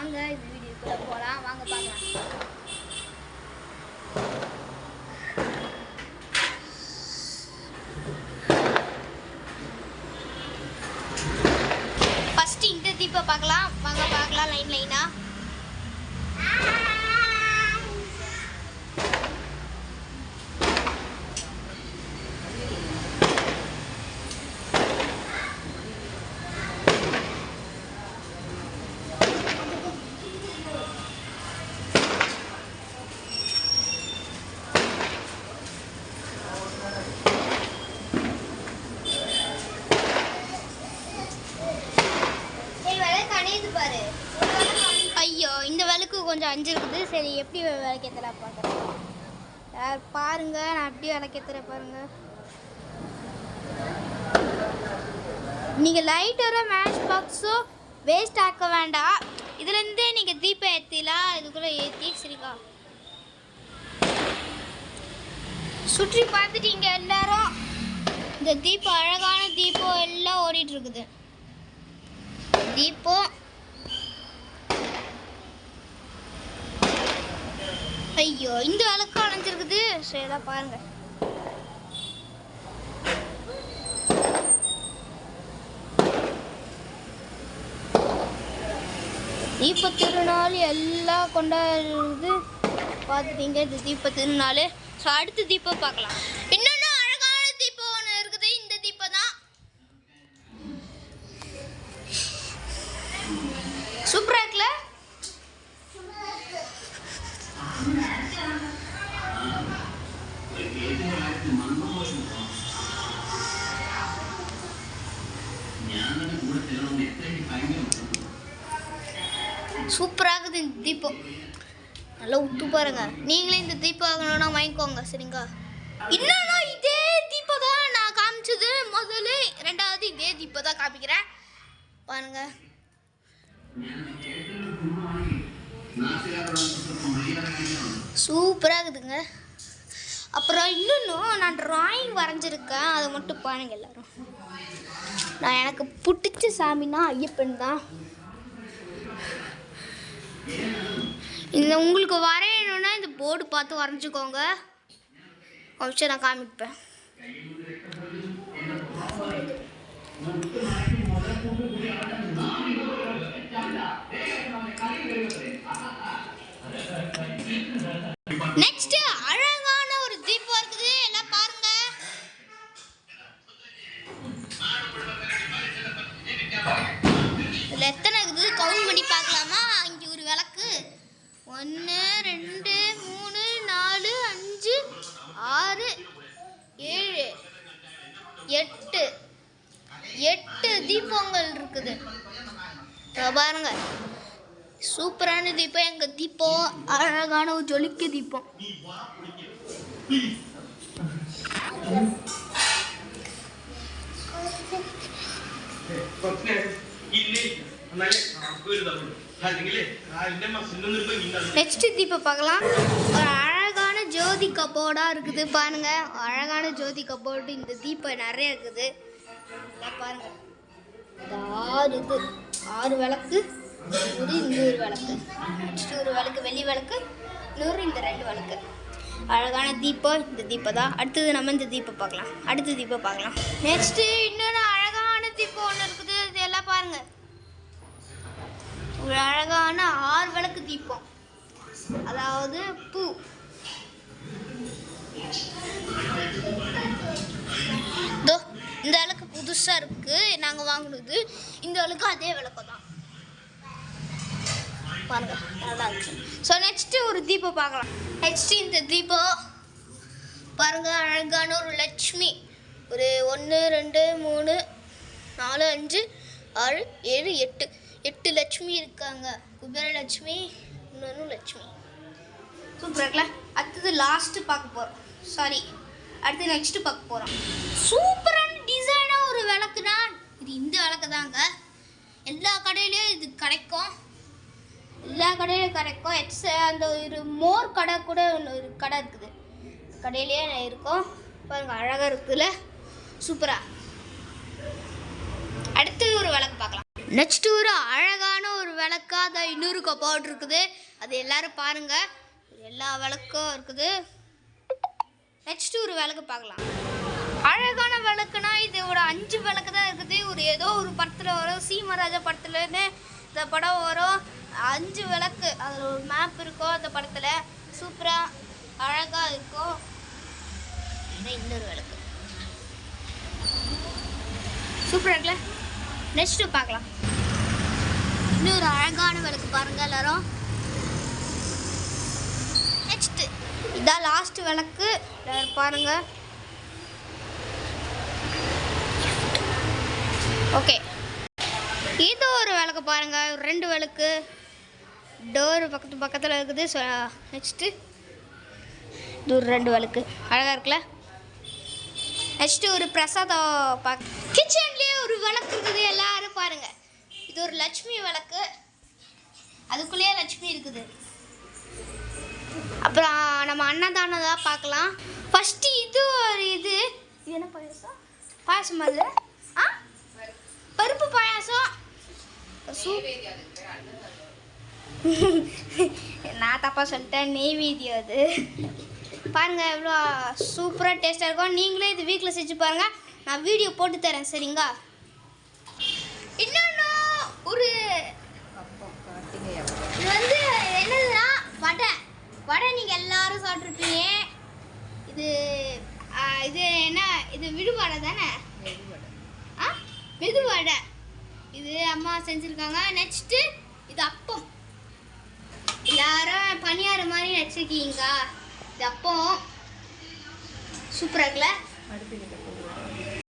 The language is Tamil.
வாங்க இந்த வீடியோக்குள்ள போகலாம். வாங்க பார்க்கலாம். ஃபர்ஸ்ட் இந்த தீபம் பார்க்கலாம். வாங்க பார்க்கலாம் லைனா. ஐயோ இந்த விளக்கு கொஞ்சம் அஞ்சு இருக்குது. சரி எப்படி விளக்கேற்றலாம் பார்க்குறேன். பாருங்க நான் எப்படி விளக்கேற்றுறேன் பாருங்க. நீங்கள் லைட்டரோ மேட்ச் பாக்ஸோ வேஸ்ட் ஆக்க வேண்டாம். இதுலேருந்தே நீங்கள் தீபம் ஏற்றிலாம். இதுக்குள்ளே ஏற்றி சரிக்கா சுற்றி பார்த்துட்டீங்க எல்லாரும். இந்த தீபம் அழகான தீபம் எல்லாம் ஓடிட்டு இருக்குது. தீபம் ஐயோ இந்த விளக்கு அணைஞ்சிருக்குது. சரிடா பாருங்க. தீப திருநாள் எல்லாம் கொண்டாடுறது பார்த்துட்டீங்க. இந்த தீப திருநாள். ஸோ அடுத்த தீபம் பார்க்கலாம். இன்னொன்று அழகான தீபம் ஒன்று இருக்குது. இந்த தீபம் தான் சூப்பராக இருக்குல்ல. சூப்பராகுது இந்த தீபம். நல்லா உத்து பாருங்க. நீங்களே இந்த தீபம் வாங்கணும்னா வாங்கிக்கோங்க சரிங்க. இன்னொன்று இதே தீபம் தான் நான் காமிச்சது முதல்ல. ரெண்டாவது இதே தீபம் தான் காமிக்கிறேன் பாருங்க. சூப்பராகுதுங்க. அப்புறம் இன்னொன்றும் நான் ட்ராயிங் வரைஞ்சிருக்கேன். அதை மட்டும் பாருங்க எல்லாரும். நான் எனக்கு பிடிச்ச சாமின்னா ஐயப்பன் தான். இந்த உங்களுக்கு வரையணுன்னா இந்த போர்டு பார்த்து வரைஞ்சிக்கோங்க. கொஞ்சம் நான் காமிப்பேன். நெக்ஸ்ட் அழகான ஒரு தீபம் இருக்குது. எல்லாம் பாருங்க. இதுல எத்தனை இருக்குது கவுண்ட் பண்ணி பார்க்கலாமா? இங்கே ஒரு விளக்கு 1 2 3 4 5 6 7 8 தீபங்கள் இருக்குது. பாருங்க சூப்பரான தீபம். எங்க தீபம் அழகான ஒரு ஜொலிக்க தீபம். நெக்ஸ்ட் தீபம் பார்க்கலாம். ஒரு அழகான ஜோதி கபோர்டா இருக்குது பாருங்க. அழகான ஜோதி கபோர்டு. இந்த தீபம் நிறைய இருக்குது பாருங்க. 6 விளக்கு. இன்னொரு விளக்கு. நெக்ஸ்ட் ஒரு விளக்கு வெளி விளக்கு. இன்னொரு இந்த 2 விளக்கு. அழகான தீபம். இந்த தீபம் தான். அடுத்தது நம்ம இந்த தீபம் பார்க்கலாம். அடுத்த தீபம் பார்க்கலாம். நெக்ஸ்ட் இன்னொரு அழகான தீபம் ஒன்று இருக்குது. இதெல்லாம் பாருங்க. ஒரு அழகான 6 விளக்கு தீபம். அதாவது பூ. இந்த விளக்கு புதுசா இருக்கு. நாங்க வாங்கினது இந்த விளக்கு. அதே விளக்கு தான் பாருங்க. நல்லா இருக்கு. ஸோ நெக்ஸ்ட் ஒரு தீபம் பார்க்கலாம். நெக்ஸ்ட் இந்த தீபம் பாருங்க. அழகான ஒரு லட்சுமி. ஒரு 1 2 3 4 5 6 7 8 லட்சுமி இருக்காங்க. குபேர லட்சுமி, இன்னொன்று லட்சுமி. சூப்பராக இருக்குல்ல. அடுத்தது லாஸ்ட்டு பார்க்க போகிறோம். சாரி அடுத்து நெக்ஸ்ட்டு பார்க்க போகிறோம். சூப்பரான டிசைனாக ஒரு விளக்குனா இது இந்த விளக்கு தாங்க. எல்லா கடையிலையும் இது கிடைக்கும். எல்லா கடையிலையும் கிடைக்கும். அந்த ஒரு மோர் கடை கூட ஒரு கடை இருக்குது. கடையிலேயே இருக்கும் பாருங்கள். அழகாக இருக்குதுல்ல. சூப்பராக. அடுத்து ஒரு விளக்கு பார்க்கலாம். நெக்ஸ்ட் ஒரு அழகான ஒரு விளக்கா அதை இன்னொரு கப்போர்ட் இருக்குது, அது எல்லாரும் பாருங்க. எல்லா விளக்கும் இருக்குது. நெக்ஸ்ட் ஒரு விளக்கு பார்க்கலாம். அழகான விளக்குனா இது ஒரு 5 விளக்கு தான் இருக்குது. ஏதோ ஒரு படத்தில் வரும், சீமராஜா படத்துலன்னு இந்த படம் வரும். 5 விளக்கு, அதில் ஒரு மேப் இருக்கும் அந்த படத்தில். சூப்பராக அழகாக இருக்கும். இன்னொரு விளக்கு சூப்பராக இருக்குல்ல. நெக்ஸ்ட்டு பார்க்கலாம். இன்னொரு அழகான விளக்கு பாருங்கள் எல்லாரும். நெக்ஸ்ட்டு இதான் லாஸ்ட் விளக்கு பாருங்கள். ஓகே, இது ஒரு விளக்கு பாருங்கள். 2 விளக்கு டோர் பக்கத்தில் இருக்குது. நெக்ஸ்ட்டு இது ஒரு 2 விளக்கு அழகாக இருக்குல்ல. நெக்ஸ்ட்டு ஒரு பிரசாதம் கிச்சன்லேயே ஒரு விளக்கு இருக்குது, எல்லாரும் பாருங்கள். இது ஒரு லட்சுமி விளக்கு, அதுக்குள்ளேயே லட்சுமி இருக்குது. அப்புறம் நம்ம அன்னதானம் தான் பார்க்கலாம். ஃபஸ்ட்டு இது ஒரு இது என்ன பாயாசம்? பாயாசம் அது பருப்பு பாயாசம். நான் தப்பாக சொல்லிட்டேன், நெய்வேத்தியம் அது. பாருங்கள் எவ்வளோ சூப்பராக டேஸ்ட்டாக இருக்கும். நீங்களே இது வீட்டில் செஞ்சு பாருங்கள், நான் வீடியோ போட்டு தரேன் சரிங்களா. இன்னொன்று ஒரு இது வந்து என்னதுன்னா வடை நீங்கள் எல்லாரும் சாப்பிட்ருப்பீங்க. இது இது என்ன, இது விடுவடை தானே? மெதுவடை. இது அம்மா செஞ்சுருக்காங்க. நெக்ஸ்ட்டு இது அப்பம், எல்லாரும் பணியார மாதிரி வச்சுருக்கீங்க. இது அப்பம் சூப்பராக இருக்குல்ல.